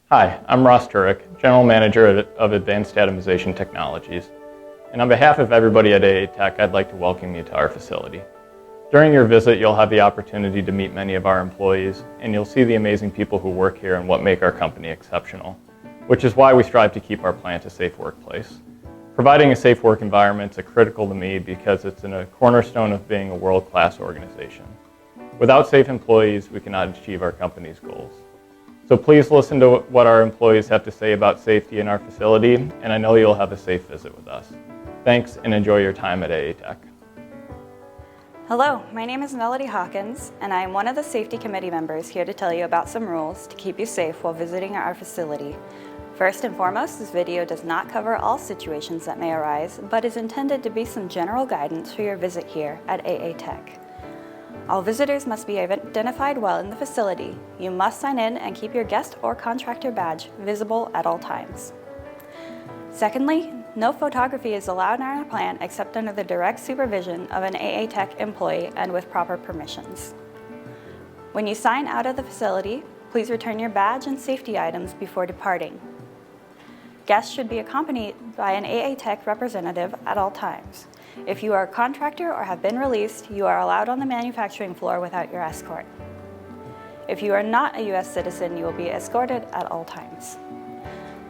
Hi, I'm Ross Turek, General Manager of Advanced Atomization Technologies. And on behalf of everybody at AA Tech, I'd like to welcome you to our facility. During your visit, you'll have the opportunity to meet many of our employees, and you'll see the amazing people who work here and what make our company exceptional, which is why we strive to keep our plant a safe workplace. Providing a safe work environment is critical to me because it's a cornerstone of being a world-class organization. Without safe employees, we cannot achieve our company's goals. So please listen to what our employees have to say about safety in our facility, and I know you'll have a safe visit with us. Thanks, and enjoy your time at AA Tech. Hello, my name is Melody Hawkins, and I am one of the safety committee members here to tell you about some rules to keep you safe while visiting our facility. First and foremost, this video does not cover all situations that may arise, but is intended to be some general guidance for your visit here at AA Tech. All visitors must be identified while in the facility. You must sign in and keep your guest or contractor badge visible at all times. Secondly, no photography is allowed in our plant except under the direct supervision of an AA Tech employee and with proper permissions. When you sign out of the facility, please return your badge and safety items before departing. Guests should be accompanied by an AA Tech representative at all times. If you are a contractor or have been released, you are allowed on the manufacturing floor without your escort. If you are not a U.S. citizen, you will be escorted at all times.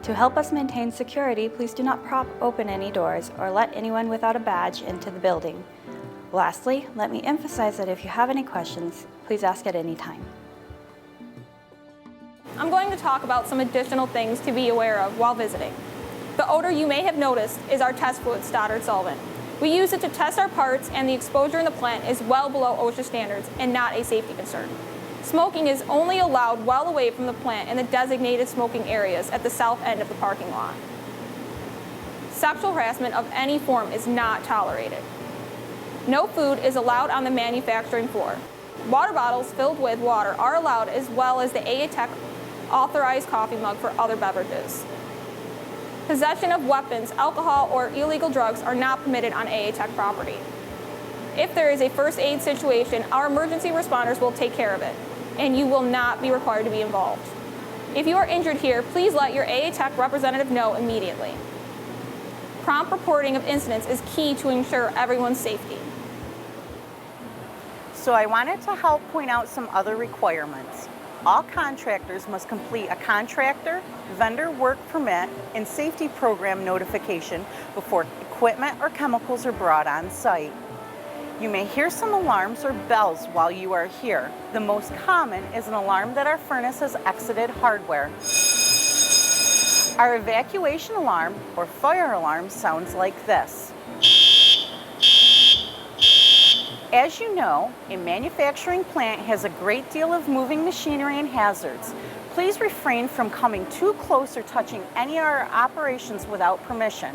To help us maintain security, please do not prop open any doors or let anyone without a badge into the building. Lastly, let me emphasize that if you have any questions, please ask at any time. I'm going to talk about some additional things to be aware of while visiting. The odor you may have noticed is our test fluid Stoddard solvent. We use it to test our parts, and the exposure in the plant is well below OSHA standards and not a safety concern. Smoking is only allowed well away from the plant in the designated smoking areas at the south end of the parking lot. Sexual harassment of any form is not tolerated. No food is allowed on the manufacturing floor. Water bottles filled with water are allowed, as well as the AA Tech authorized coffee mug for other beverages. Possession of weapons, alcohol, or illegal drugs are not permitted on AA Tech property. If there is a first aid situation, our emergency responders will take care of it, and you will not be required to be involved. If you are injured here, please let your AA Tech representative know immediately. Prompt reporting of incidents is key to ensure everyone's safety. So I wanted to help point out some other requirements. All contractors must complete a contractor, vendor work permit, and safety program notification before equipment or chemicals are brought on site. You may hear some alarms or bells while you are here. The most common is an alarm that our furnace has exited hardware. Our evacuation alarm or fire alarm sounds like this. As you know, a manufacturing plant has a great deal of moving machinery and hazards. Please refrain from coming too close or touching any of our operations without permission.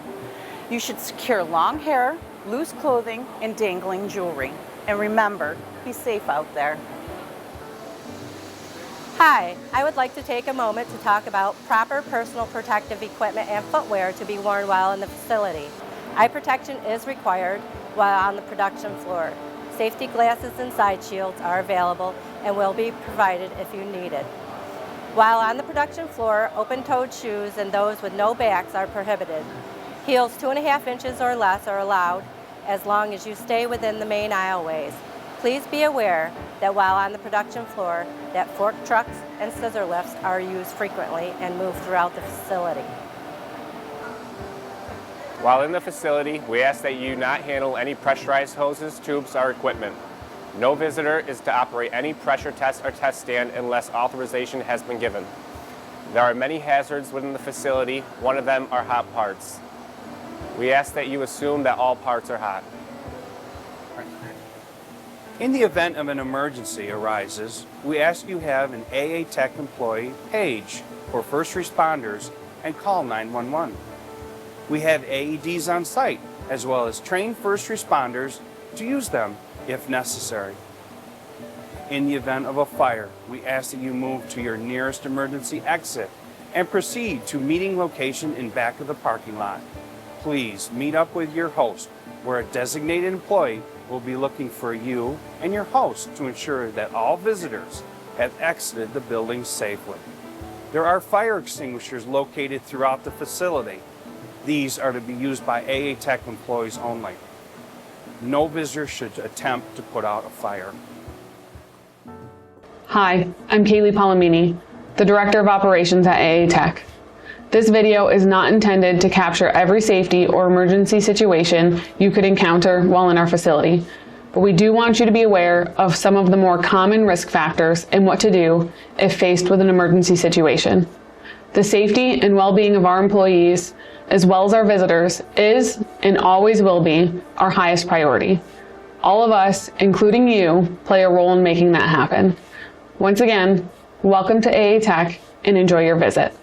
You should secure long hair, loose clothing, and dangling jewelry. And remember, be safe out there. Hi, I would like to take a moment to talk about proper personal protective equipment and footwear to be worn while in the facility. Eye protection is required while on the production floor. Safety glasses and side shields are available and will be provided if you need it. While on the production floor, open-toed shoes and those with no backs are prohibited. Heels 2.5 inches or less are allowed as long as you stay within the main aisleways. Please be aware that while on the production floor, that fork trucks and scissor lifts are used frequently and move throughout the facility. While in the facility, we ask that you not handle any pressurized hoses, tubes, or equipment. No visitor is to operate any pressure test or test stand unless authorization has been given. There are many hazards within the facility. One of them are hot parts. We ask that you assume that all parts are hot. In the event of an emergency arises, we ask you have an AA Tech employee page for first responders and call 911. We have AEDs on site, as well as trained first responders to use them if necessary. In the event of a fire, we ask that you move to your nearest emergency exit and proceed to meeting location in back of the parking lot. Please meet up with your host, where a designated employee will be looking for you and your host to ensure that all visitors have exited the building safely. There are fire extinguishers located throughout the facility. These are to be used by AA Tech employees only. No visitor should attempt to put out a fire. Hi, I'm Kaylee Palomini, the Director of Operations at AA Tech. This video is not intended to capture every safety or emergency situation you could encounter while in our facility, but we do want you to be aware of some of the more common risk factors and what to do if faced with an emergency situation. The safety and well-being of our employees, as well as our visitors, is and always will be our highest priority. All of us, including you, play a role in making that happen. Once again, welcome to AA Tech and enjoy your visit.